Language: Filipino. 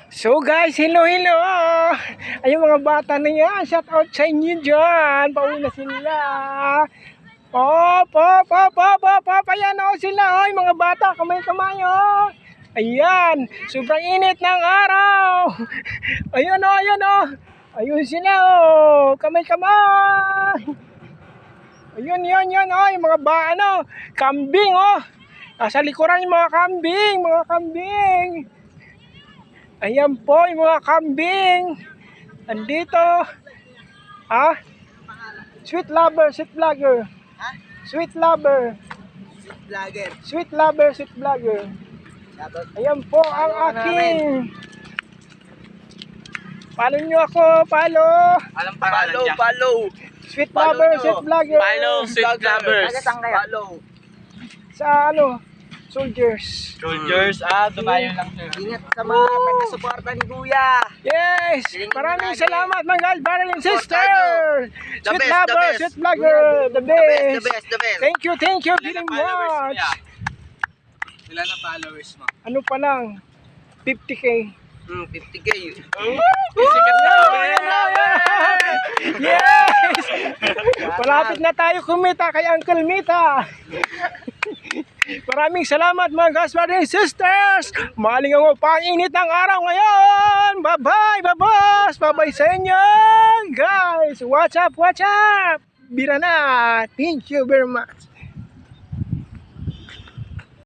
So guys, hello. Ayun mga bata na yan, shout out sa inyo dyan. Pauwi na sila. Ayan o sila. Ay mga bata, kamay-kamay o. Ayan, sobrang init ng araw. Ayun o. Ayun sila o. Kamay-kamay. Ayun, yan. Ay, mga kambing o. Nasa likuran yung mga kambing. Ayan po yung mga kambing. Andito. Sweet lover. Ayan po ang aking. Follow nyo ako, follow. Sweet vlogger. Follow Sweet Lovers. Follow. Sa soldiers. Dumayo lang sir. Ingat sa mga taga-suporta ni Kuya. Yes! Maraming salamat mga guys, brother and sister! The Sweet best, lover, the best. sweet vlogger, the best! The best. Thank you very much! Ilan na followers mo? Ano pa lang? 50k. 50K. Sikat na Yes! Malapit na tayo kumita kay Uncle Mita. Maraming salamat mga guys, brothers and sisters. Maling ang pang-init ng araw ngayon. Bye-bye, babas. Bye-bye sa inyo, guys. Watch up. Bira na. Thank you very much.